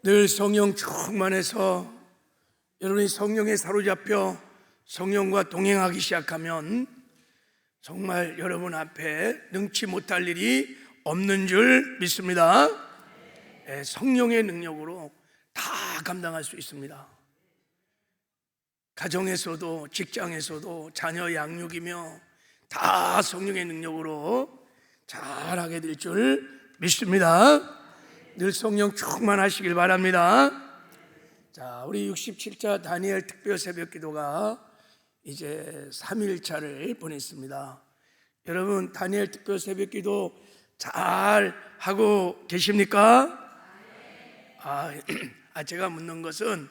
늘 성령 충만해서 여러분이 성령에 사로잡혀 성령과 동행하기 시작하면 정말 여러분 앞에 능치 못할 일이 없는 줄 믿습니다. 성령의 능력으로 다 감당할 수 있습니다. 가정에서도 직장에서도 자녀 양육이며 다 성령의 능력으로 잘하게 될 줄 믿습니다. 늘 성령 충만하시길 바랍니다. 자, 우리 67차 다니엘 특별 새벽 기도가 이제 3일차를 보냈습니다. 여러분 다니엘 특별 새벽 기도 잘 하고 계십니까? 제가 묻는 것은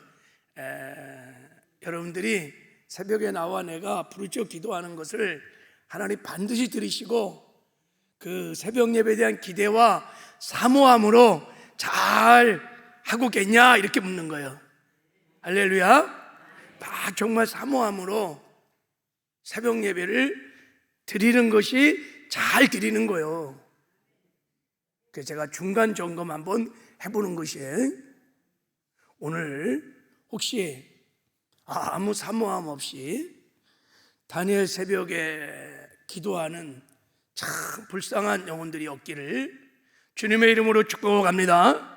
여러분들이 새벽에 나와 내가 부르짖어 기도하는 것을 하나님 반드시 들으시고 그 새벽 예배에 대한 기대와 사모함으로 잘 하고 계냐 이렇게 묻는 거예요. 할렐루야. 다 정말 사모함으로 새벽 예배를 드리는 것이 잘 드리는 거예요. 그래서 제가 중간 점검 한번 해보는 것이에요. 오늘 혹시 아무 사모함 없이 다니엘 새벽에 기도하는 참 불쌍한 영혼들이 없기를 주님의 이름으로 축복합니다.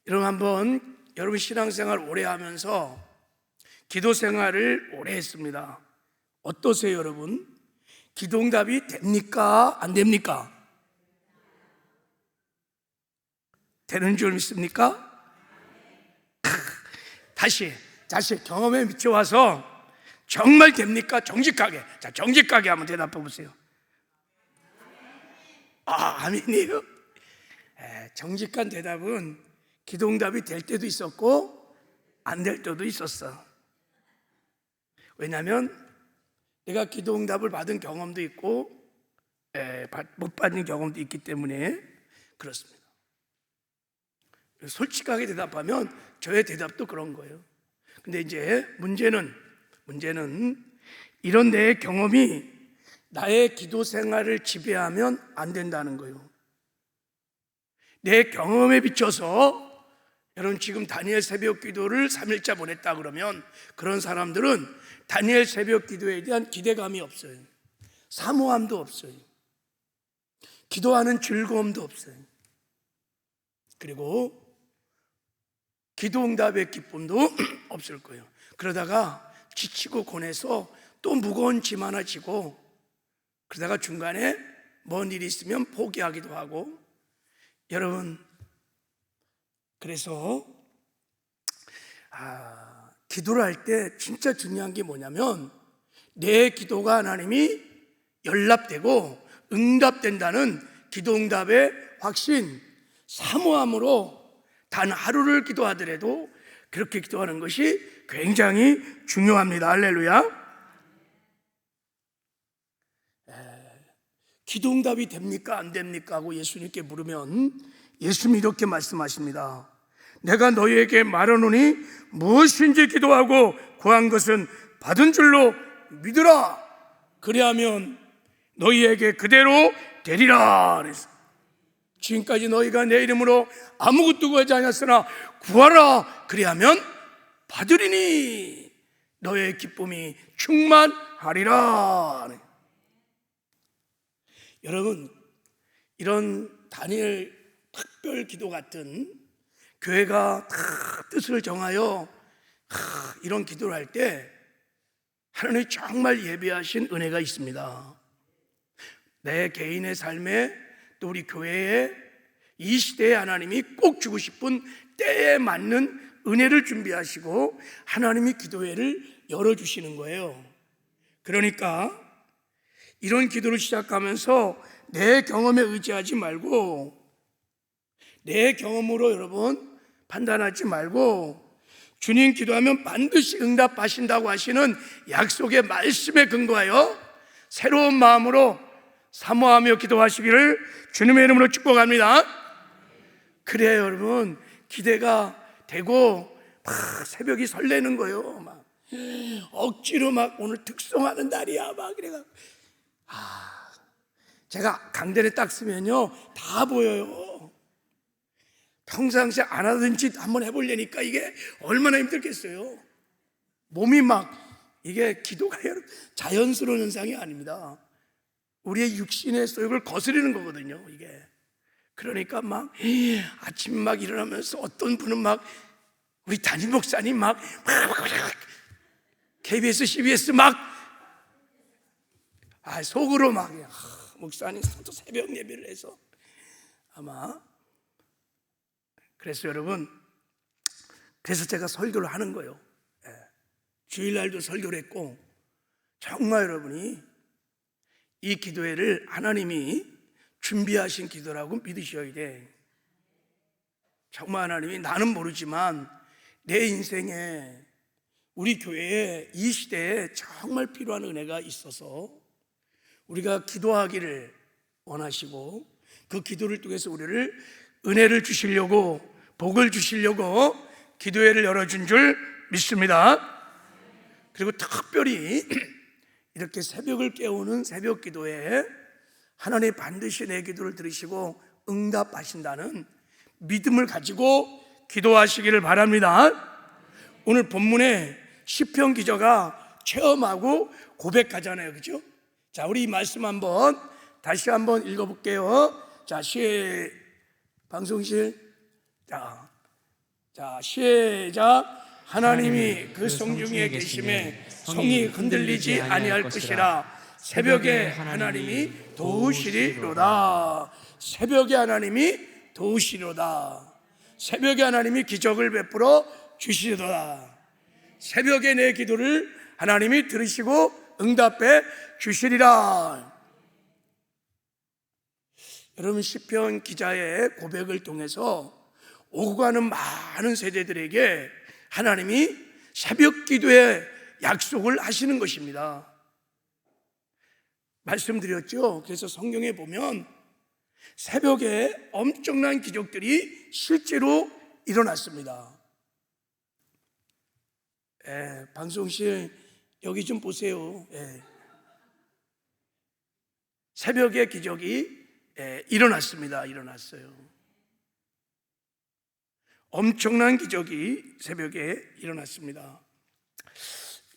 여러분 한번 여러분 신앙생활 오래 하면서 기도 생활을 오래 했습니다. 어떠세요 여러분? 기도응답이 됩니까? 안 됩니까? 되는 줄 믿습니까? 다시 경험에 미쳐와서 정말 됩니까? 정직하게. 자, 정직하게 한번 대답해 보세요. 아멘이요. 정직한 대답은 기도응답이 될 때도 있었고 안 될 때도 있었어. 왜냐하면 내가 기도응답을 받은 경험도 있고 못 받은 경험도 있기 때문에 그렇습니다. 솔직하게 대답하면 저의 대답도 그런 거예요. 근데 이제 문제는 이런 내 경험이 나의 기도 생활을 지배하면 안 된다는 거예요. 내 경험에 비춰서 여러분 지금 다니엘 새벽 기도를 3일차 보냈다 그러면 그런 사람들은 다니엘 새벽 기도에 대한 기대감이 없어요. 사모함도 없어요. 기도하는 즐거움도 없어요. 그리고 기도응답의 기쁨도 없을 거예요. 그러다가 지치고 고뇌서 또 무거운 짐 하나 지고 그러다가 중간에 뭔 일이 있으면 포기하기도 하고 여러분 그래서 기도를 할 때 진짜 중요한 게 뭐냐면 내 기도가 하나님이 연락되고 응답된다는 기도응답의 확신, 사모함으로 단 하루를 기도하더라도 그렇게 기도하는 것이 굉장히 중요합니다. 할렐루야. 기도응답이 됩니까? 안 됩니까? 하고 예수님께 물으면 예수님이 이렇게 말씀하십니다. 내가 너희에게 말하노니 무엇인지 기도하고 구한 것은 받은 줄로 믿으라. 그리하면 너희에게 그대로 되리라. 그래서 지금까지 너희가 내 이름으로 아무것도 구하지 않았으나 구하라. 그리하면 받으리니 너의 기쁨이 충만하리라. 여러분 이런 다니엘 특별 기도 같은 교회가 다 뜻을 정하여 이런 기도를 할 때 하나님이 정말 예비하신 은혜가 있습니다. 내 개인의 삶에 또 우리 교회에 이 시대에 하나님이 꼭 주고 싶은 때에 맞는 은혜를 준비하시고 하나님이 기도회를 열어주시는 거예요. 그러니까 이런 기도를 시작하면서 내 경험에 의지하지 말고 내 경험으로 여러분 판단하지 말고 주님 기도하면 반드시 응답하신다고 하시는 약속의 말씀에 근거하여 새로운 마음으로 사모하며 기도하시기를 주님의 이름으로 축복합니다. 그래야 여러분 기대가 되고 막 새벽이 설레는 거예요. 막 억지로 막 오늘 특송하는 날이야 막 그래가 제가 강단에 딱 쓰면요 다 보여요. 평상시에 안 하던 짓 한번 해보려니까 이게 얼마나 힘들겠어요. 몸이 막, 이게 기도가 자연스러운 현상이 아닙니다. 우리의 육신의 소욕을 거스르는 거거든요, 이게. 그러니까 막 아침 막 일어나면서 어떤 분은 막, 우리 담임 목사님 막 KBS, CBS 막 속으로 막 목사님 또 새벽 예배를 해서 아마. 그래서 여러분, 그래서 제가 설교를 하는 거예요. 주일날도 설교를 했고, 정말 여러분이 이 기도회를 하나님이 준비하신 기도라고 믿으셔야 돼. 정말 하나님이, 나는 모르지만 내 인생에, 우리 교회에, 이 시대에 정말 필요한 은혜가 있어서 우리가 기도하기를 원하시고, 그 기도를 통해서 우리를 은혜를 주시려고, 복을 주시려고 기도회를 열어준 줄 믿습니다. 그리고 특별히 이렇게 새벽을 깨우는 새벽 기도에 하나님 반드시 내 기도를 들으시고 응답하신다는 믿음을 가지고 기도하시기를 바랍니다. 오늘 본문에 시편 기자가 체험하고 고백하잖아요, 그죠? 자, 우리 이 말씀 다시 한번 읽어볼게요. 자, 방송실, 자, 시작. 하나님이 그 성중에 계심에 성이 흔들리지 아니할 것이라. 새벽에 하나님이 도우시리로다. 새벽에 하나님이 도우시리로다. 새벽에 하나님이 기적을 베풀어 주시리로다. 새벽에 내 기도를 하나님이 들으시고 응답해 주시리라. 여러분, 시편 기자의 고백을 통해서 오고 가는 많은 세대들에게 하나님이 새벽 기도의 약속을 하시는 것입니다. 말씀드렸죠. 그래서 성경에 보면 새벽에 엄청난 기적들이 실제로 일어났습니다. 방송실 여기 좀 보세요. 새벽에 기적이 일어났어요. 엄청난 기적이 새벽에 일어났습니다.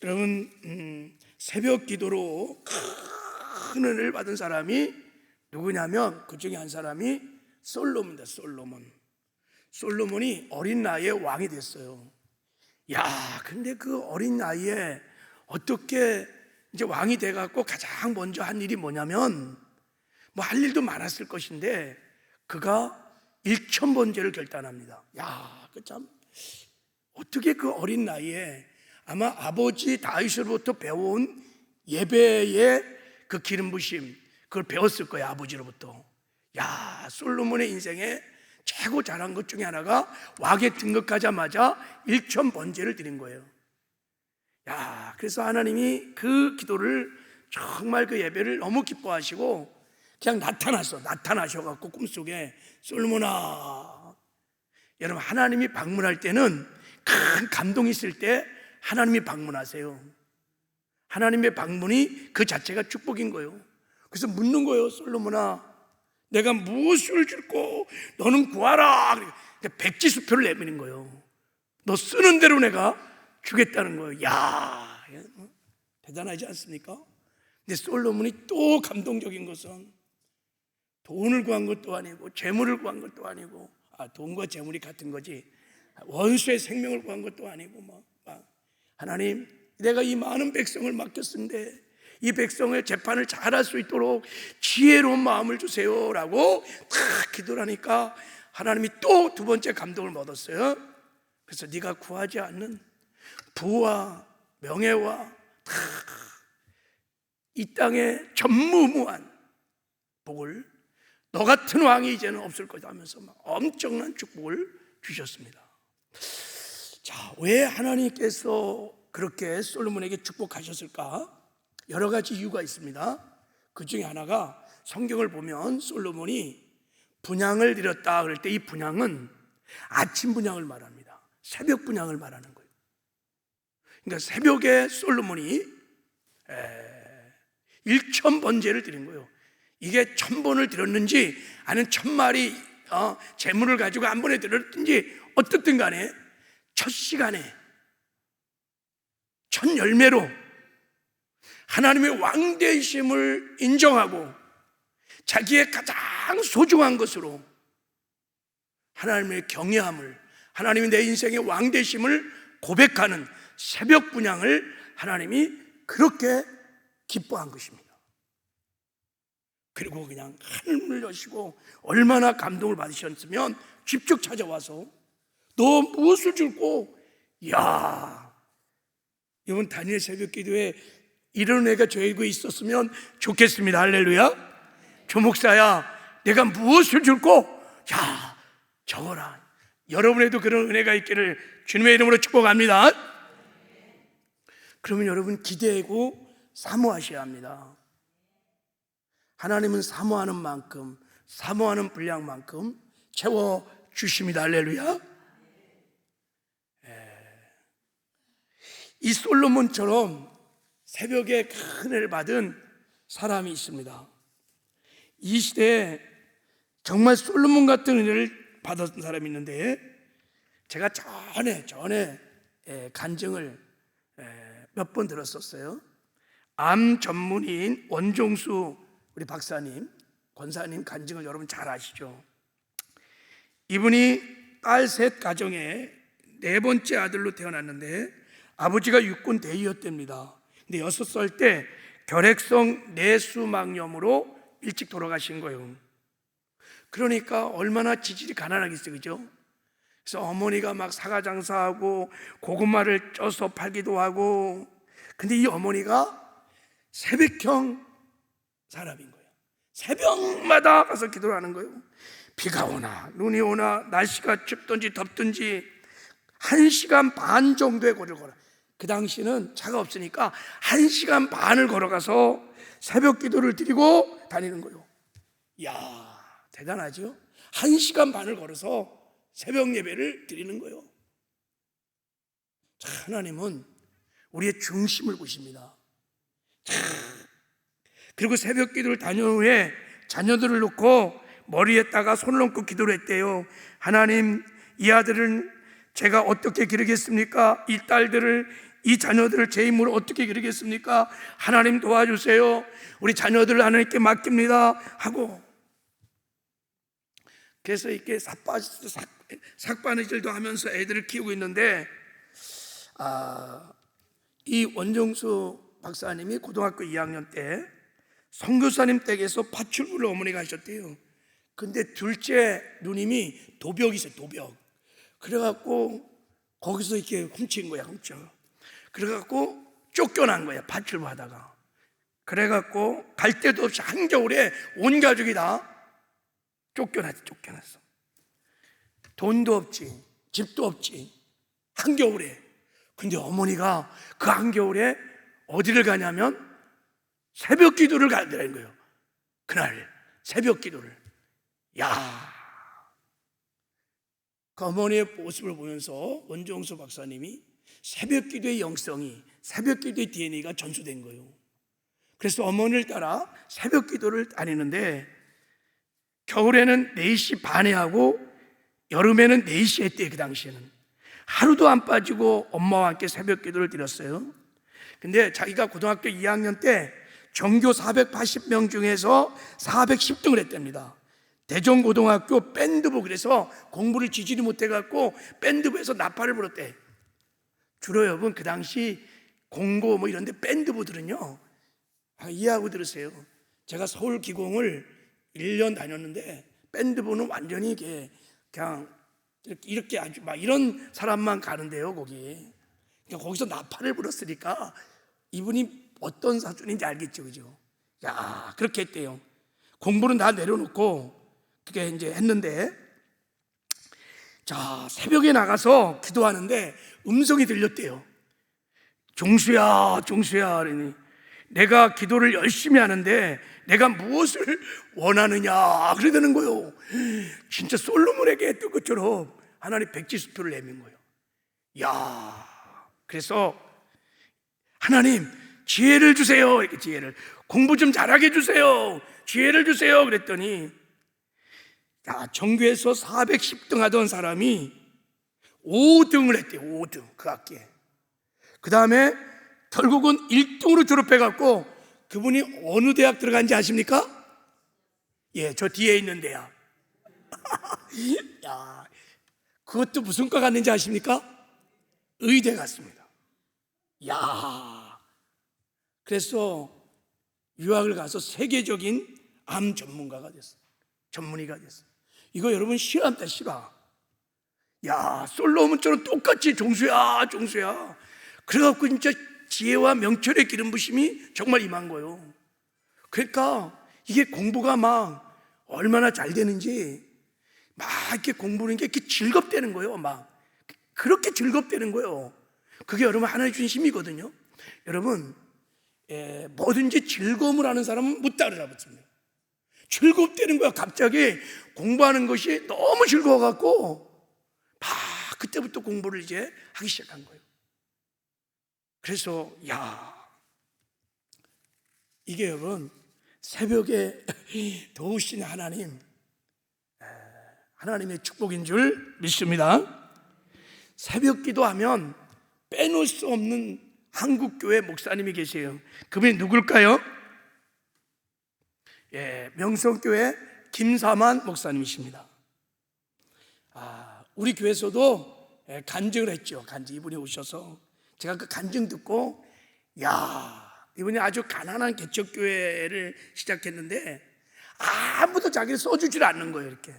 여러분, 새벽 기도로 큰 은혜를 받은 사람이 누구냐면 그 중에 한 사람이 솔로몬입니다. 솔로몬이 어린 나이에 왕이 됐어요. 근데 그 어린 나이에 어떻게 이제 왕이 돼갖고 가장 먼저 한 일이 뭐냐면, 뭐 할 일도 많았을 것인데 그가 1000번제를 결단합니다. 참 어떻게 그 어린 나이에, 아마 아버지 다윗으로부터 배워온 예배의 그 기름 부심, 그걸 배웠을 거예요, 아버지로부터. 솔로몬의 인생에 최고 잘한 것 중에 하나가 왕에 등극하자마자 1000번제를 드린 거예요. 그래서 하나님이 그 기도를, 정말 그 예배를 너무 기뻐하시고 그냥 나타나셔갖고 꿈속에, 솔로몬아. 여러분, 하나님이 방문할 때는, 큰 감동이 있을 때 하나님이 방문하세요. 하나님의 방문이 그 자체가 축복인 거예요. 그래서 묻는 거예요. 솔로몬아, 내가 무엇을 줄고 너는 구하라. 백지수표를 내미는 거예요. 너 쓰는 대로 내가 주겠다는 거예요. 대단하지 않습니까? 근데 솔로몬이 또 감동적인 것은 돈을 구한 것도 아니고 재물을 구한 것도 아니고, 돈과 재물이 같은 거지, 원수의 생명을 구한 것도 아니고, 하나님, 내가 이 많은 백성을 맡겼는데 이 백성의 재판을 잘할 수 있도록 지혜로운 마음을 주세요 라고 딱 기도를 하니까 하나님이 또 두 번째 감동을 얻었어요. 그래서 네가 구하지 않는 부와 명예와 이 땅에 전무후무한 복을, 너 같은 왕이 이제는 없을 거다 하면서 막 엄청난 축복을 주셨습니다. 자, 왜 하나님께서 그렇게 솔로몬에게 축복하셨을까? 여러 가지 이유가 있습니다. 그 중에 하나가, 성경을 보면 솔로몬이 분향을 드렸다 그럴 때 이 분향은 아침 분향을 말합니다. 새벽 분향을 말하는 거예요. 그러니까 새벽에 솔로몬이 1000번제를 드린 거예요. 이게 1000번을 드렸는지 아니면 1000마리 재물을 가지고 한 번에 들었든지 어떻든 간에 첫 시간에 첫 열매로 하나님의 왕되심을 인정하고 자기의 가장 소중한 것으로 하나님의 경외함을, 하나님이 내 인생의 왕되심을 고백하는 새벽 분향을 하나님이 그렇게 기뻐한 것입니다. 그리고 그냥 하늘을 여시고 얼마나 감동을 받으셨으면 직접 찾아와서 너 무엇을 줄고, 야, 이번 다니엘 새벽 기도에 이런 애가 저에게 있었으면 좋겠습니다. 할렐루야. 조 목사야, 내가 무엇을 줄고, 야, 적어라. 여러분에도 그런 은혜가 있기를 주님의 이름으로 축복합니다. 그러면 여러분 기대고 사모하셔야 합니다. 하나님은 사모하는 만큼, 사모하는 분량만큼 채워주십니다. 할렐루야. 이 솔로몬처럼 새벽에 큰 은혜를 받은 사람이 있습니다. 이 시대에 정말 솔로몬 같은 은혜를 받았던 사람이 있는데, 제가 전에 간증을 몇 번 들었었어요. 암 전문의인 원종수 우리 박사님, 권사님 간증을 여러분 잘 아시죠? 이분이 딸 셋 가정에 네 번째 아들로 태어났는데 아버지가 육군 대위였답니다. 근데 6살 때 결핵성 뇌수막염으로 일찍 돌아가신 거예요. 그러니까 얼마나 지질이 가난하겠어요, 그죠? 그래서 어머니가 막 사과 장사하고 고구마를 쪄서 팔기도 하고, 근데 이 어머니가 새벽형 사람인 거예요. 새벽마다 가서 기도를 하는 거예요. 비가 오나 눈이 오나 날씨가 춥든지 덥든지 1시간 반 정도의 거리를 걸어. 그 당시는 차가 없으니까 1시간 반을 걸어가서 새벽 기도를 드리고 다니는 거예요. 이야, 대단하죠? 1시간 반을 걸어서 새벽 예배를 드리는 거예요. 하나님은 우리의 중심을 보십니다. 그리고 새벽 기도를 다녀온 후에 자녀들을 놓고 머리에다가 손을 얹고 기도를 했대요. 하나님, 이 아들은 제가 어떻게 기르겠습니까? 이 딸들을, 이 자녀들을 제 힘으로 어떻게 기르겠습니까? 하나님 도와주세요. 우리 자녀들을 하나님께 맡깁니다 하고, 그래서 이렇게 삭바느질도 하면서 애들을 키우고 있는데, 이 원종수 박사님이 고등학교 2학년 때 선교사님 댁에서 파출부를 어머니가 하셨대요. 근데 둘째 누님이 도벽이 있어요, 도벽. 그래갖고 거기서 이렇게 훔친 거야, 훔쳐. 그래갖고 쫓겨난 거야, 파출부 하다가. 그래갖고 갈 데도 없이 한겨울에 온 가족이 다 쫓겨났어. 돈도 없지, 집도 없지, 한겨울에. 근데 어머니가 그 한겨울에 어디를 가냐면 새벽 기도를 가더라는 거예요. 그날 새벽 기도를. 야, 그 어머니의 모습을 보면서 원종수 박사님이 새벽 기도의 영성이, 새벽 기도의 DNA가 전수된 거예요. 그래서 어머니를 따라 새벽 기도를 다니는데, 겨울에는 4시 반에 하고 여름에는 4시에 했대요. 그 당시에는 하루도 안 빠지고 엄마와 함께 새벽 기도를 드렸어요. 근데 자기가 고등학교 2학년 때 전교 480명 중에서 410등을 했답니다. 대전고등학교 밴드부, 그래서 공부를 지지리 못해갖고 밴드부에서 나팔을 불었대. 주로 여러분 그 당시 공고 뭐 이런데 밴드부들은요, 이해하고 들으세요. 제가 서울기공을 1년 다녔는데 밴드부는 완전히 그냥 이렇게 아주 막 이런 사람만 가는데요, 거기. 그러니까 거기서 나팔을 불었으니까 이분이 어떤 사준인지 알겠죠, 그죠? 야, 그렇게 했대요. 공부는 다 내려놓고 그게 이제 했는데, 자, 새벽에 나가서 기도하는데 음성이 들렸대요. 종수야, 종수야. 그러니 내가 기도를 열심히 하는데 내가 무엇을 원하느냐 그러더는 거예요. 진짜 솔로몬에게 했던 것처럼 하나님 백지수표를 내민 거예요. 야, 그래서 하나님 지혜를 주세요. 이렇게 지혜를, 공부 좀 잘하게 해주세요. 지혜를 주세요. 그랬더니 자, 전교에서 410등 하던 사람이 5등을 했대요. 5등 그 학기에. 그 다음에 결국은 1등으로 졸업해갖고 그분이 어느 대학 들어간지 아십니까? 예, 저 뒤에 있는 대학. 야, 그것도 무슨 과 갔는지 아십니까? 의대 갔습니다. 야, 그래서 유학을 가서 세계적인 암 전문가가 됐어요. 전문의가 됐어요. 이거 여러분 실화입니다, 실화. 야, 솔로몬처럼 똑같이 종수야, 종수야. 그래갖고 진짜 지혜와 명철의 기름 부심이 정말 임한 거예요. 그러니까 이게 공부가 막 얼마나 잘 되는지 막 이렇게 공부하는 게 이렇게 즐겁다는 거예요. 막 그렇게 즐겁다는 거예요. 그게 여러분 하나님 주신 힘이거든요. 여러분, 뭐든지 즐거움을 하는 사람은 못 따라잡습니다. 즐겁다는 거야. 갑자기 공부하는 것이 너무 즐거워갖고 막 그때부터 공부를 이제 하기 시작한 거예요. 그래서 야, 이게 여러분 새벽에 도우신 하나님의 축복인 줄 믿습니다. 새벽 기도하면 빼놓을 수 없는 한국교회 목사님이 계세요. 그분이 누굴까요? 예, 명성교회 김사만 목사님이십니다. 우리 교회에서도 간증을 했죠. 이분이 오셔서 제가 그 간증 듣고 야, 이분이 아주 가난한 개척교회를 시작했는데 아무도 자기를 써주질 않는 거예요. 이렇게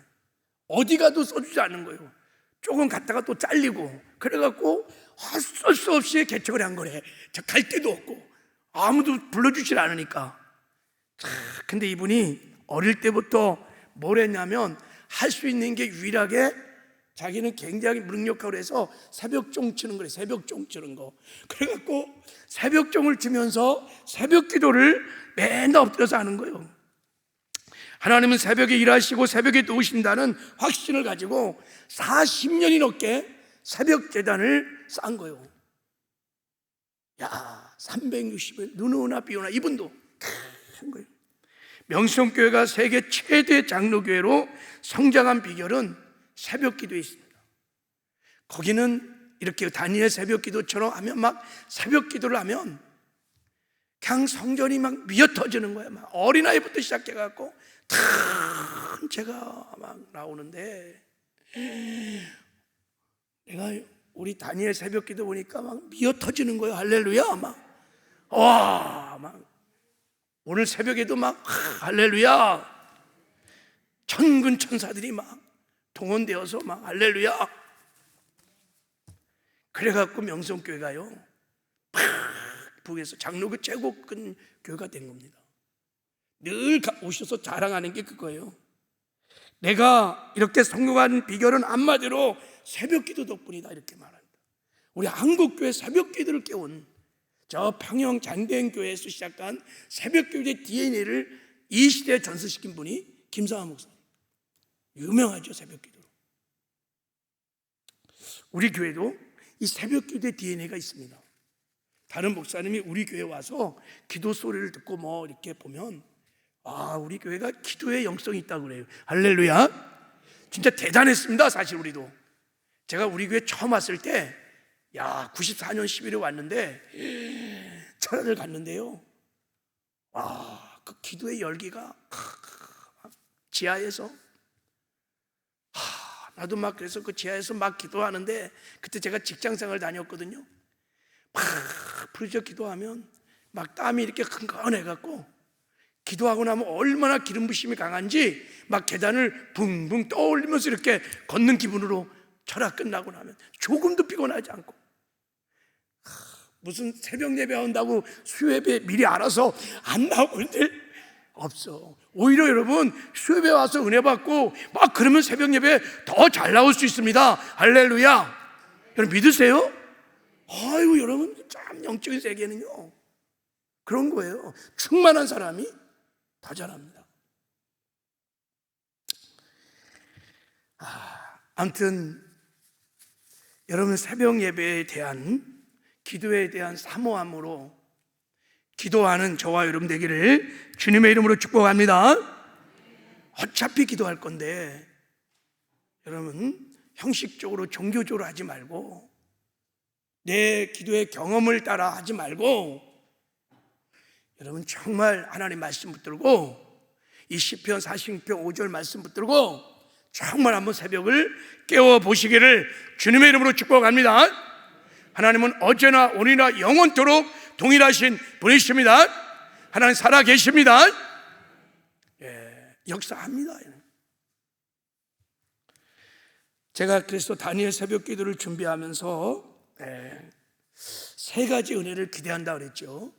어디 가도 써주지 않는 거예요. 조금 갔다가 또 잘리고 그래갖고 할 수 없이 개척을 한 거래. 갈 데도 없고 아무도 불러주질 않으니까. 근데 이분이 어릴 때부터 뭘 했냐면 할 수 있는 게 유일하게 자기는 굉장히 무능력하고 해서 새벽종 치는 거래. 새벽종 치는 거. 그래갖고 새벽종을 치면서 새벽 기도를 맨날 엎드려서 하는 거예요. 하나님은 새벽에 일하시고 새벽에 도우신다는 확신을 가지고 40년이 넘게 새벽 재단을 쌓은 거예요. 야, 360일 눈 오나 비 오나 이분도 큰 거예요. 명성교회가 세계 최대 장로교회로 성장한 비결은 새벽 기도에 있습니다. 거기는 이렇게 다니엘 새벽 기도처럼 하면 막 새벽 기도를 하면 그냥 성전이 막 미어 터지는 거야. 막 어린아이부터 시작해갖고 큰 제가 막 나오는데 내가 우리 다니엘 새벽 기도 보니까 막 미어 터지는 거예요. 할렐루야. 막 오늘 새벽에도 막 할렐루야. 천군 천사들이 막 동원되어서 막 할렐루야. 그래갖고 명성교회가요 북에서 장로교 최고 큰 교회가 된 겁니다. 늘 오셔서 자랑하는 게 그거예요. 내가 이렇게 성공한 비결은 한마디로 새벽 기도 덕분이다 이렇게 말합니다. 우리 한국교회 새벽 기도를 깨운 저 평영 장대행교회에서 시작한 새벽 기도의 DNA를 이 시대에 전수시킨 분이 김사만 목사님. 유명하죠, 새벽 기도로. 우리 교회도 이 새벽 기도의 DNA가 있습니다. 다른 목사님이 우리 교회 와서 기도 소리를 듣고 뭐 이렇게 보면 우리 교회가 기도의 영성이 있다고 그래요. 할렐루야. 진짜 대단했습니다. 사실 우리도 제가 우리 교회 처음 왔을 때 94년 11월에 왔는데 철학을 갔는데요. 그 기도의 열기가 지하에서 나도 막 그래서 그 지하에서 막 기도하는데 그때 제가 직장생활 다녔거든요. 막 부르짖어 기도하면 막 땀이 이렇게 흥건해갖고 기도하고 나면 얼마나 기름 부심이 강한지 막 계단을 붕붕 떠올리면서 이렇게 걷는 기분으로 철학 끝나고 나면 조금도 피곤하지 않고 무슨 새벽 예배 한다고 수요예배 미리 알아서 안 나오고 그런데 없어. 오히려 여러분 수요예배 와서 은혜 받고 막 그러면 새벽 예배 더 잘 나올 수 있습니다. 할렐루야. 여러분 믿으세요? 아이고 여러분 참 영적인 세계는요 그런 거예요. 충만한 사람이 더 잘합니다. 아무튼 여러분 새벽 예배에 대한 기도에 대한 사모함으로 기도하는 저와 여러분 되기를 주님의 이름으로 축복합니다. 어차피 기도할 건데 여러분, 형식적으로 종교적으로 하지 말고 내 기도의 경험을 따라 하지 말고 여러분 정말 하나님 말씀 붙들고 이 시편 46편 5절 말씀 붙들고 정말 한번 새벽을 깨워보시기를 주님의 이름으로 축복합니다. 하나님은 어제나 오늘이나 영원토록 동일하신 분이십니다. 하나님 살아계십니다. 역사합니다. 제가 그래서 다니엘 새벽 기도를 준비하면서 세 가지 은혜를 기대한다 그랬죠.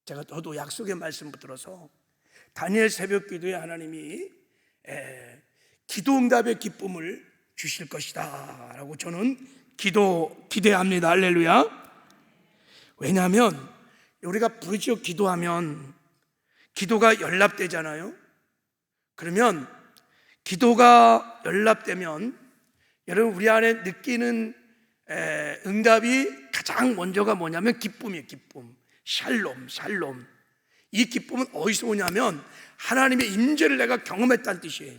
제가 저도 약속의 말씀 붙들어서 다니엘 새벽 기도에 하나님이 기도 응답의 기쁨을 주실 것이다 라고 저는 기대합니다. 할렐루야. 왜냐하면 우리가 부르짖어 기도하면 기도가 연락되잖아요. 그러면 기도가 연락되면 여러분 우리 안에 느끼는 응답이 가장 먼저가 뭐냐면 기쁨이에요. 기쁨, 샬롬. 이 기쁨은 어디서 오냐면 하나님의 임재를 내가 경험했다는 뜻이에요.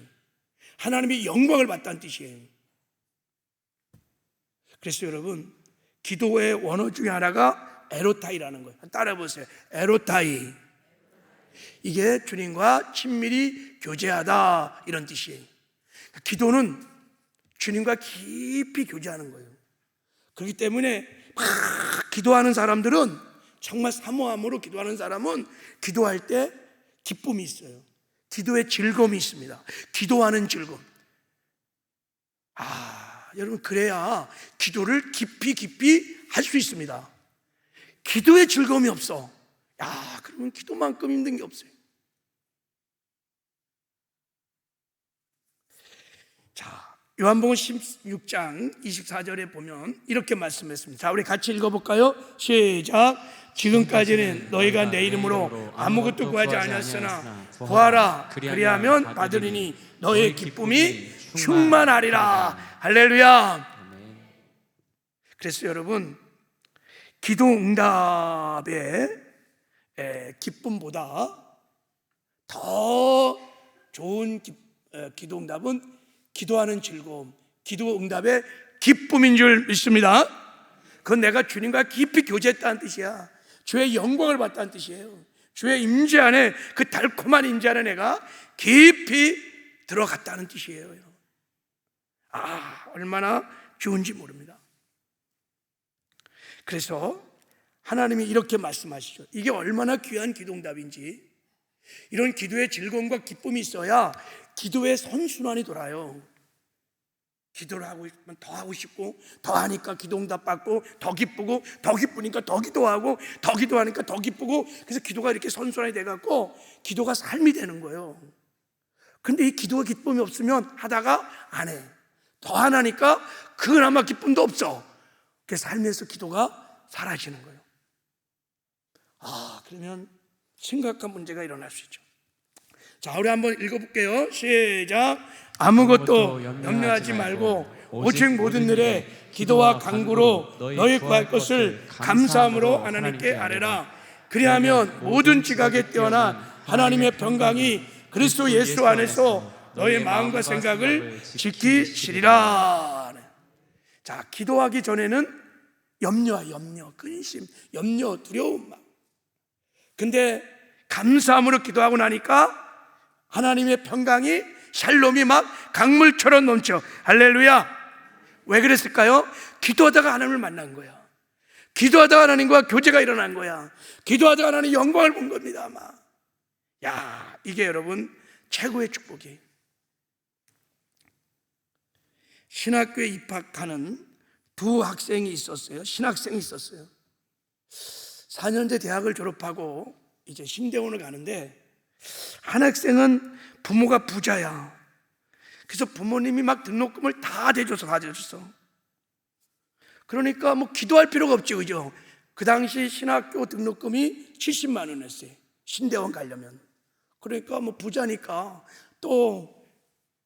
하나님의 영광을 봤다는 뜻이에요. 그래서 여러분 기도의 원어 중에 하나가 에로타이라는 거예요. 따라해 보세요. 에로타이. 이게 주님과 친밀히 교제하다 이런 뜻이에요. 기도는 주님과 깊이 교제하는 거예요. 그렇기 때문에 막 기도하는 사람들은 정말 사모함으로 기도하는 사람은 기도할 때 기쁨이 있어요. 기도의 즐거움이 있습니다. 기도하는 즐거움. 여러분 그래야 기도를 깊이 할 수 있습니다. 기도의 즐거움이 없어. 그러면 기도만큼 힘든 게 없어요. 자, 요한복음 16장 24절에 보면 이렇게 말씀했습니다. 자, 우리 같이 읽어볼까요? 시작. 지금까지는 너희가 내 이름으로 아무것도 구하지 아니었으나 구하라 그리하면 받으리니 너의 기쁨이 충만하리라. 할렐루야. 그래서 여러분 기도 응답의 기쁨보다 더 좋은 기도 응답은 기도하는 즐거움, 기도 응답의 기쁨인 줄 믿습니다. 그건 내가 주님과 깊이 교제했다는 뜻이야. 주의 영광을 봤다는 뜻이에요. 주의 임재 안에, 그 달콤한 임재 안에 내가 깊이 들어갔다는 뜻이에요. 얼마나 좋은지 모릅니다. 그래서 하나님이 이렇게 말씀하시죠. 이게 얼마나 귀한 기도응답인지. 이런 기도의 즐거움과 기쁨이 있어야 기도의 선순환이 돌아요. 기도를 하고 싶으면 더 하고 싶고, 더 하니까 기도응답 받고, 더 기쁘고, 더 기쁘니까 더 기도하고, 더 기도하니까 더 기쁘고, 그래서 기도가 이렇게 선순환이 돼갖고 기도가 삶이 되는 거예요. 근데 이 기도가 기쁨이 없으면 하다가 안 해. 더 안 하니까 그나마 기쁨도 없어. 그래서 삶에서 기도가 사라지는 거예요. 그러면 심각한 문제가 일어날 수 있죠. 자, 우리 한번 읽어볼게요. 시작. 아무것도 염려하지 말고 오직 모든 일에 기도와 간구로 너희 구할 것을 감사함으로 하나님께 아뢰라. 그리하면 모든 지각에 뛰어난 하나님의 평강이 그리스도 예수 안에서 너의 마음과 생각을 지키시리라. 자, 기도하기 전에는 염려, 근심, 염려, 두려움. 근데 감사함으로 기도하고 나니까 하나님의 평강이, 샬롬이 막 강물처럼 넘쳐. 할렐루야. 왜 그랬을까요? 기도하다가 하나님을 만난 거야. 기도하다가 하나님과 교제가 일어난 거야. 기도하다가 하나님의 영광을 본 겁니다. 아마. 이게 여러분 최고의 축복이에요. 신학교에 입학하는 두 학생이 있었어요. 신학생이 있었어요. 4년제 대학을 졸업하고 이제 신대원을 가는데, 한 학생은 부모가 부자야. 그래서 부모님이 막 등록금을 다 대줬어. 그러니까 뭐 기도할 필요가 없지, 그죠? 그 당시 신학교 등록금이 70만 원이었어요. 신대원 가려면. 그러니까 뭐 부자니까, 또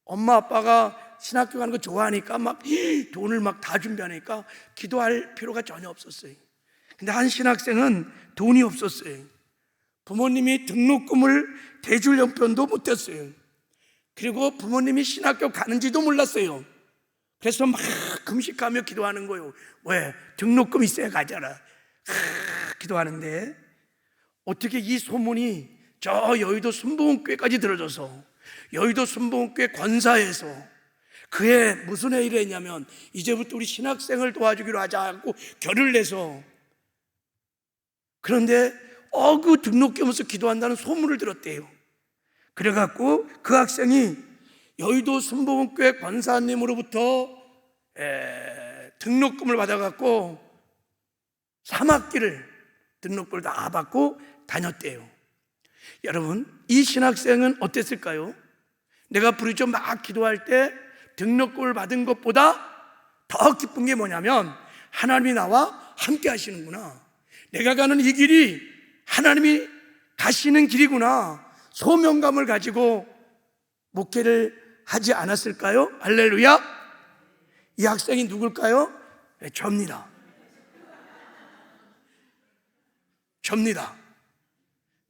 엄마 아빠가 신학교 가는 거 좋아하니까 막 돈을 막 다 준비하니까 기도할 필요가 전혀 없었어요. 근데 한 신학생은 돈이 없었어요. 부모님이 등록금을 대줄 형편도 못 됐어요. 그리고 부모님이 신학교 가는지도 몰랐어요. 그래서 막 금식하며 기도하는 거예요. 왜? 등록금 있어야 가잖아. 기도하는데 어떻게 이 소문이 저 여의도 순복음교회까지 들어져서 여의도 순복음교회 권사에서 그해 무슨 회의를 했냐면 이제부터 우리 신학생을 도와주기로 하자고 결의를 내서, 그런데 그 등록금 없어 기도한다는 소문을 들었대요. 그래갖고 그 학생이 여의도 순복음교회 권사님으로부터 등록금을 받아갖고 3학기를 등록금을 다 받고 다녔대요. 여러분, 이 신학생은 어땠을까요? 내가 부르짖어 막 기도할 때 등록금을 받은 것보다 더 기쁜 게 뭐냐면 하나님이 나와 함께 하시는구나, 내가 가는 이 길이 하나님이 가시는 길이구나, 소명감을 가지고 목회를 하지 않았을까요? 할렐루야. 이 학생이 누굴까요? 접니다.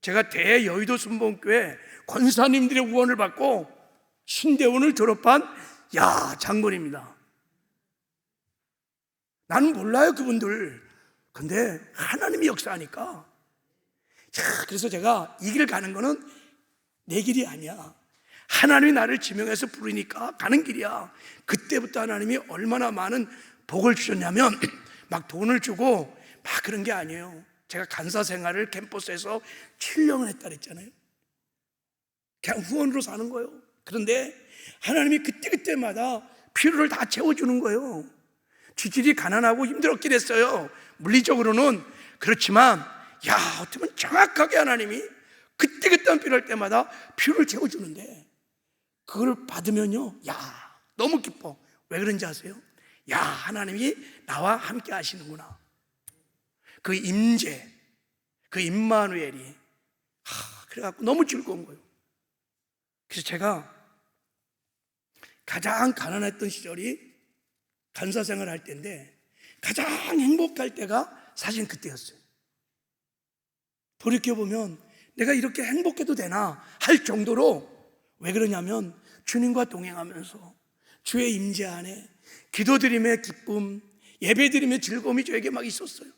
제가 대여의도 순복음교회 권사님들의 후원을 받고 신대원을 졸업한 장본입니다. 나는 몰라요, 그분들. 근데 하나님이 역사하니까. 그래서 제가 이 길 가는 거는 내 길이 아니야, 하나님이 나를 지명해서 부르니까 가는 길이야. 그때부터 하나님이 얼마나 많은 복을 주셨냐면 막 돈을 주고 막 그런 게 아니에요. 제가 간사 생활을 캠퍼스에서 7년을 했다 그랬잖아요. 그냥 후원으로 사는 거예요. 그런데 하나님이 그때마다 필요를 다 채워주는 거예요. 지질이 가난하고 힘들었긴 했어요, 물리적으로는. 그렇지만 어쩌면 정확하게 하나님이 그때 필요할 때마다 필요를 채워주는데 그걸 받으면요, 너무 기뻐. 왜 그런지 아세요? 하나님이 나와 함께 하시는구나. 그 임재, 그 임마누엘이 그래갖고 너무 즐거운 거예요. 그래서 제가 가장 가난했던 시절이 간사 생활할 때인데 가장 행복할 때가 사실 그때였어요. 돌이켜보면 내가 이렇게 행복해도 되나 할 정도로. 왜 그러냐면 주님과 동행하면서 주의 임재 안에 기도드림의 기쁨, 예배드림의 즐거움이 저에게 막 있었어요.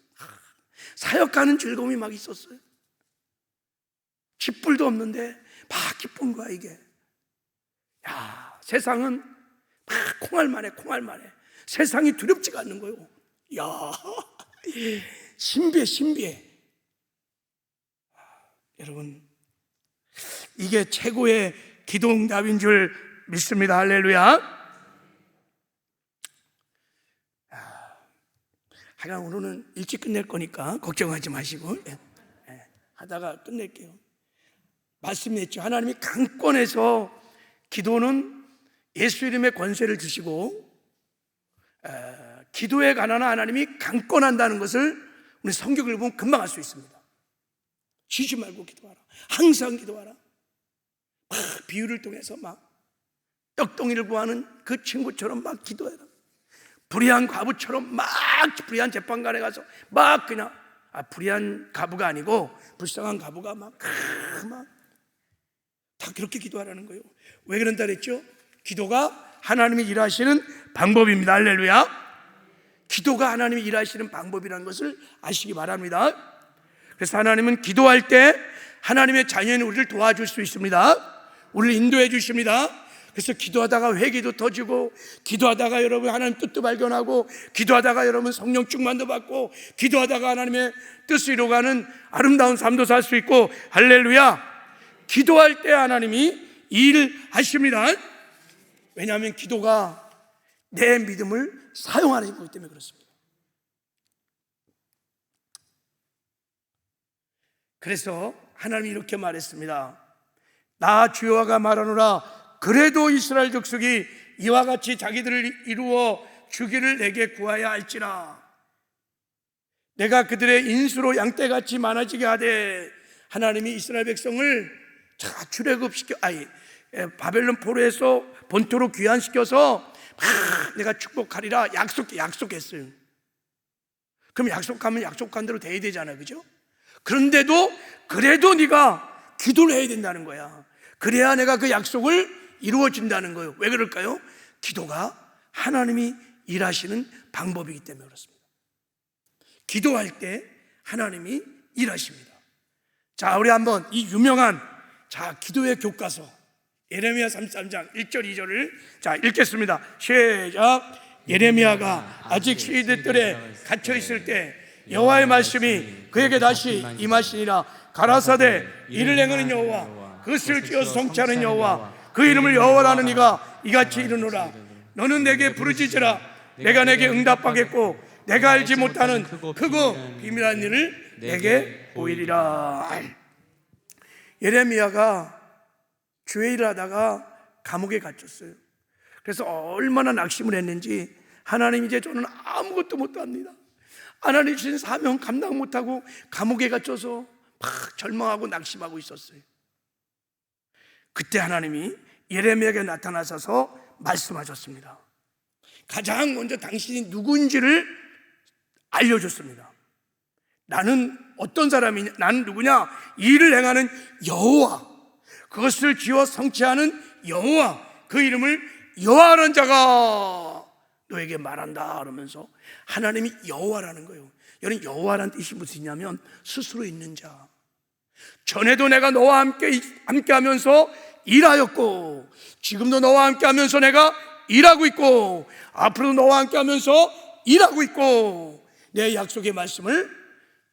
사역하는 즐거움이 막 있었어요. 쥐뿔도 없는데 막 기쁜 거야 이게. 세상은 막 콩알만해. 세상이 두렵지가 않는 거예요. 신비해. 여러분, 이게 최고의 기도응답인 줄 믿습니다. 할렐루야. 하여간 오늘은 일찍 끝낼 거니까 걱정하지 마시고 하다가 끝낼게요. 말씀했죠. 하나님이 강권해서 기도는 예수 이름의 권세를 주시고 기도에 관한 하나님이 강권한다는 것을 우리 성경을 보면 금방 알 수 있습니다. 쉬지 말고 기도하라. 항상 기도하라. 막 비유를 통해서 막 떡덩이를 구하는 그 친구처럼 막 기도해라. 불의한 과부처럼 막 불의한 재판관에 가서 막 그냥 불의한 과부가 아니고 불쌍한 과부가 막 다 그렇게 기도하라는 거예요. 왜 그런다 그랬죠? 기도가 하나님이 일하시는 방법입니다. 할렐루야. 기도가 하나님이 일하시는 방법이라는 것을 아시기 바랍니다. 그래서 하나님은 기도할 때 하나님의 자녀인 우리를 도와줄 수 있습니다. 우리를 인도해 주십니다. 그래서 기도하다가 회개도 터지고, 기도하다가 여러분 하나님 뜻도 발견하고, 기도하다가 여러분 성령 충만도 받고, 기도하다가 하나님의 뜻을 이루어가는 아름다운 삶도 살 수 있고, 할렐루야. 기도할 때 하나님이 일하십니다. 왜냐하면 기도가 내 믿음을 사용하는 거기 때문에 그렇습니다. 그래서 하나님이 이렇게 말했습니다. 나 주여와가 말하노라. 그래도 이스라엘 족속이 이와 같이 자기들을 이루어 주기를 내게 구하여 할지라. 내가 그들의 인수로 양떼같이 많아지게 하되, 하나님이 이스라엘 백성을 출애굽시켜 바벨론 포로에서 본토로 귀환시켜서 내가 축복하리라 약속했어요. 그럼 약속하면 약속한 대로 돼야 되잖아요, 그죠? 그런데도 그래도 네가 기도를 해야 된다는 거야. 그래야 내가 그 약속을 이루어진다는 거예요. 왜 그럴까요? 기도가 하나님이 일하시는 방법이기 때문에 그렇습니다. 기도할 때 하나님이 일하십니다. 자, 우리 한번 이 유명한 기도의 교과서 예레미야 33장 1절 2절을 읽겠습니다. 시작. 예레미야가 아직 시드 뜰에 갇혀 있을 때 여호와의 말씀이 그에게 다시 임하시니라. 가라사대 이를 행하는 여호와 그것을 지어서 성취하는 여호와 그 이름을 여호와라는 이가 이같이 이르노라. 너는 내게 부르짖으라. 내가 내게 응답하겠고 내가 알지 못하는 크고 비밀한 일을 내게 보이리라. 예레미야가 주의 일을 하다가 감옥에 갇혔어요. 그래서 얼마나 낙심을 했는지 하나님 이제 저는 아무것도 못합니다. 하나님 주신 사명 감당 못하고 감옥에 갇혀서 막 절망하고 낙심하고 있었어요. 그때 하나님이 예레미야에게 나타나셔서 말씀하셨습니다. 가장 먼저 당신이 누구인지를 알려줬습니다. 나는 어떤 사람이냐? 나는 누구냐? 일을 행하는 여호와, 그것을 지어 성취하는 여호와, 그 이름을 여호와라는 자가 너에게 말한다 그러면서 하나님이 여호와라는 거예요. 여러분, 여호와라는 뜻이 무엇이냐면 스스로 있는 자. 전에도 내가 너와 함께 하면서 일하였고 지금도 너와 함께 하면서 내가 일하고 있고 앞으로도 너와 함께 하면서 일하고 있고 내 약속의 말씀을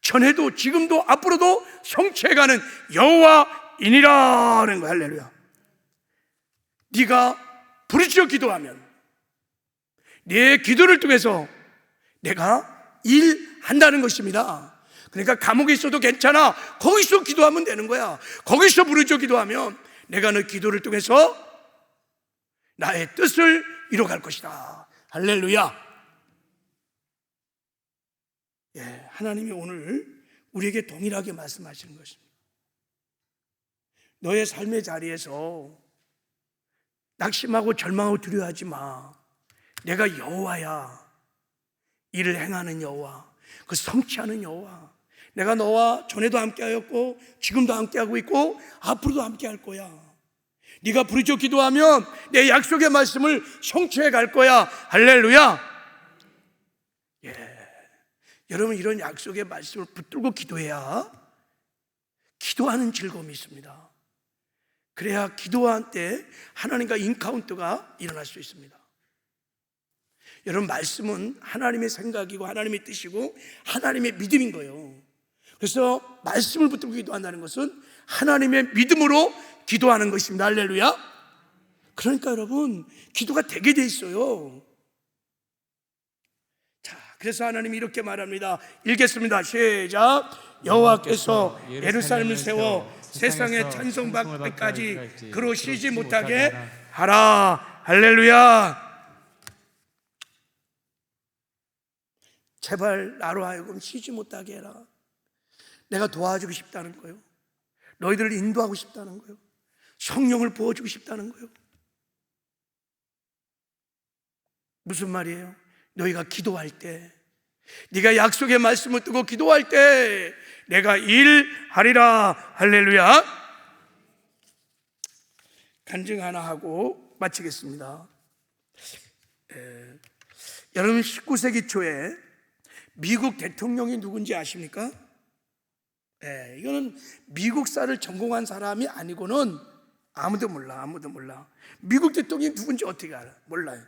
전에도 지금도 앞으로도 성취해가는 여호와이니라는 거야. 할렐루야. 네가 부르짖어 기도하면 네 기도를 통해서 내가 일한다는 것입니다. 그러니까 감옥에 있어도 괜찮아. 거기서 기도하면 되는 거야. 거기서 부르짖어 기도하면 내가 너 기도를 통해서 나의 뜻을 이뤄갈 것이다. 할렐루야. 예, 하나님이 오늘 우리에게 동일하게 말씀하시는 것입니다. 너의 삶의 자리에서 낙심하고 절망하고 두려워하지 마. 내가 여호와야. 일을 행하는 여호와, 그 성취하는 여호와. 내가 너와 전에도 함께하였고 지금도 함께하고 있고 앞으로도 함께할 거야. 네가 부르짖어 기도하면 내 약속의 말씀을 성취해 갈 거야. 할렐루야. 예. 여러분, 이런 약속의 말씀을 붙들고 기도해야 기도하는 즐거움이 있습니다. 그래야 기도할 때 하나님과 인카운트가 일어날 수 있습니다. 여러분, 말씀은 하나님의 생각이고 하나님의 뜻이고 하나님의 믿음인 거예요. 그래서 말씀을 붙들고 기도한다는 것은 하나님의 믿음으로 기도하는 것입니다. 할렐루야. 그러니까 여러분, 기도가 되게 돼 있어요. 자, 그래서 하나님이 이렇게 말합니다. 읽겠습니다. 시작. 여호와께서 예루살렘을 세워 세상에 찬송받을 때까지 그로 쉬지 못하게 하라. 할렐루야. 제발 나로 하여금 쉬지 못하게 해라. 내가 도와주고 싶다는 거예요. 너희들을 인도하고 싶다는 거예요. 성령을 부어주고 싶다는 거예요. 무슨 말이에요? 너희가 기도할 때, 네가 약속의 말씀을 뜨고 기도할 때 내가 일하리라. 할렐루야. 간증 하나 하고 마치겠습니다. 여러분, 19세기 초에 미국 대통령이 누군지 아십니까? 이거는 미국사를 전공한 사람이 아니고는 아무도 몰라. 미국 대통령이 누군지 어떻게 알아? 몰라요.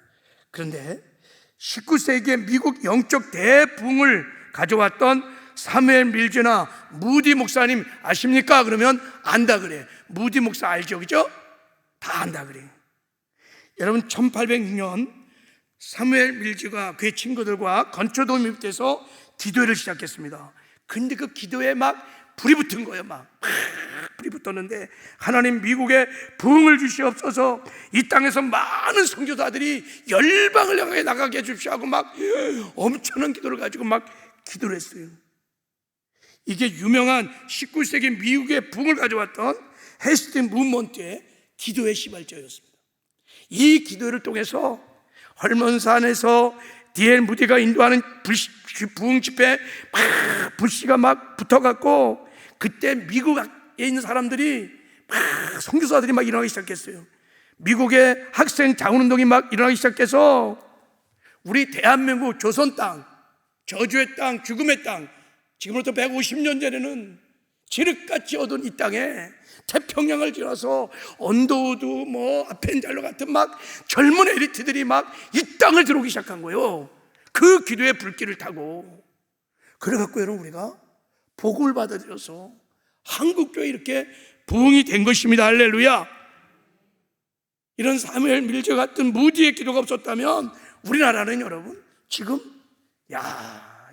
그런데 19세기에 미국 영적 대붕을 가져왔던 사무엘 밀즈나 무디 목사님 아십니까? 그러면 안다 그래. 무디 목사 알죠? 그죠? 다 안다 그래. 여러분, 1806년 사무엘 밀즈가 그의 친구들과 건초도움이 밑에서 기도회를 시작했습니다. 근데 그 기도에 막 불이 붙은 거예요. 막 불이 붙었는데 하나님, 미국에 부흥을 주시옵소서. 이 땅에서 많은 선교사들이 열방을 향해 나가게 해주십시오 하고 막 엄청난 기도를 가지고 막 기도를 했어요. 이게 유명한 19세기 미국의 부흥을 가져왔던 헤스트 무브먼트의 기도의 시발자였습니다. 이 기도를 통해서 헐먼산에서 D.L. 무디가 인도하는 부흥 집회에 막 불씨가 막 붙어갖고 그때 미국에 있는 사람들이 막 선교사들이 막 일어나기 시작했어요. 미국의 학생 자원운동이 막 일어나기 시작해서 우리 대한민국 조선 땅, 저주의 땅, 죽음의 땅, 지금부터 150년 전에는 지륵같이 얻은 이 땅에 태평양을 지나서 언더우드, 아펜잘로 같은 막 젊은 엘리트들이 막 이 땅을 들어오기 시작한 거예요. 그 기도의 불길을 타고. 그래갖고 여러분, 우리가 복음을 받아들여서 한국교회 이렇게 부흥이 된 것입니다. 할렐루야. 이런 사무엘 밀저 같은 무디의 기도가 없었다면 우리나라는 여러분 지금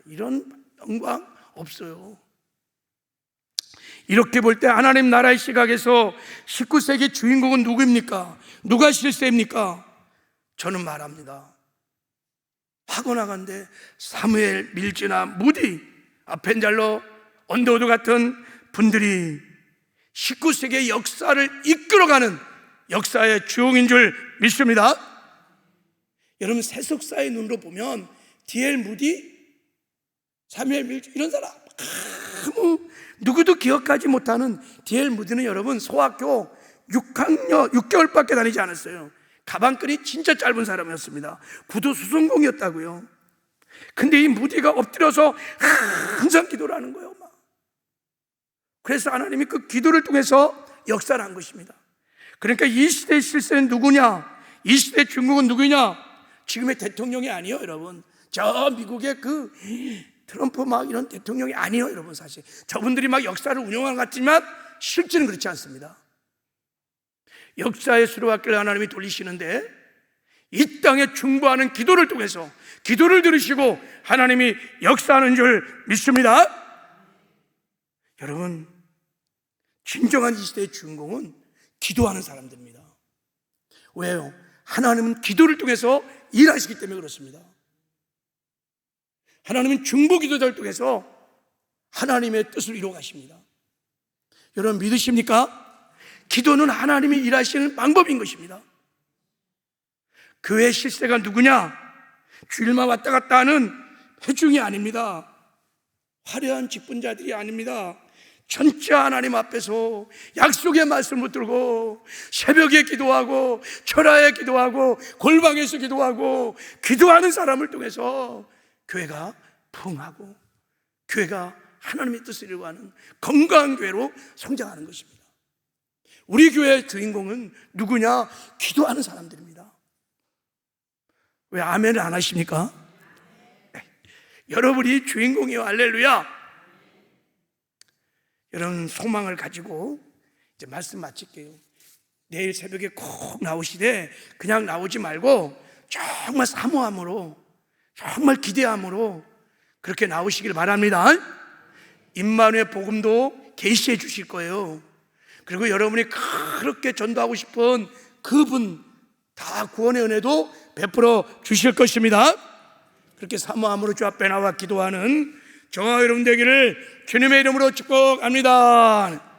이런 영광 없어요. 이렇게 볼 때 하나님 나라의 시각에서 19세기 주인공은 누구입니까? 누가 실세입니까? 저는 말합니다. 하고나간데 사무엘 밀즈나 무디, 아펜잘로, 언더우드 같은 분들이 19세기의 역사를 이끌어가는 역사의 주역인 줄 믿습니다. 여러분, 세속사의 눈으로 보면 D.L. 무디, 사무엘 밀즈 이런 사람 아무 누구도 기억하지 못하는 D.L. 무디는 여러분 소학교 6개월밖에 다니지 않았어요. 가방끈이 진짜 짧은 사람이었습니다. 구두 수성공이었다고요. 근데 이 무디가 엎드려서 항상 기도를 하는 거예요. 그래서 하나님이 그 기도를 통해서 역사를 한 것입니다. 그러니까 이 시대의 실세는 누구냐? 이 시대의 중국은 누구냐? 지금의 대통령이 아니에요, 여러분. 저 미국의 그 트럼프 막 이런 대통령이 아니에요, 여러분. 사실 저분들이 막 역사를 운영하는 것 같지만 실제는 그렇지 않습니다. 역사의 수레바퀴를 하나님이 돌리시는데 이 땅에 중보하는 기도를 통해서 기도를 들으시고 하나님이 역사하는 줄 믿습니다. 여러분, 진정한 이 시대의 주인공은 기도하는 사람들입니다. 왜요? 하나님은 기도를 통해서 일하시기 때문에 그렇습니다. 하나님은 중보기도자를 통해서 하나님의 뜻을 이루어 가십니다. 여러분 믿으십니까? 기도는 하나님이 일하시는 방법인 것입니다. 교회 실세가 누구냐? 주일만 왔다 갔다 하는 회중이 아닙니다. 화려한 직분자들이 아닙니다. 전짜 하나님 앞에서 약속의 말씀을 붙들고 새벽에 기도하고 철야에 기도하고 골방에서 기도하고 기도하는 사람을 통해서 교회가 부흥하고 교회가 하나님의 뜻을 이루어가는 건강한 교회로 성장하는 것입니다. 우리 교회의 주인공은 누구냐? 기도하는 사람들입니다. 왜 아멘을 안 하십니까? 네. 여러분이 주인공이요. 할렐루야. 여러분 소망을 가지고 이제 말씀 마칠게요. 내일 새벽에 꼭 나오시되 그냥 나오지 말고 정말 사모함으로 정말 기대함으로 그렇게 나오시길 바랍니다. 임마누엘 복음도 계시해 주실 거예요. 그리고 여러분이 그렇게 전도하고 싶은 그분 다 구원의 은혜도 베풀어 주실 것입니다. 그렇게 사모함으로 주 앞에 나와 기도하는 저와 여러분 되기를 주님의 이름으로 축복합니다.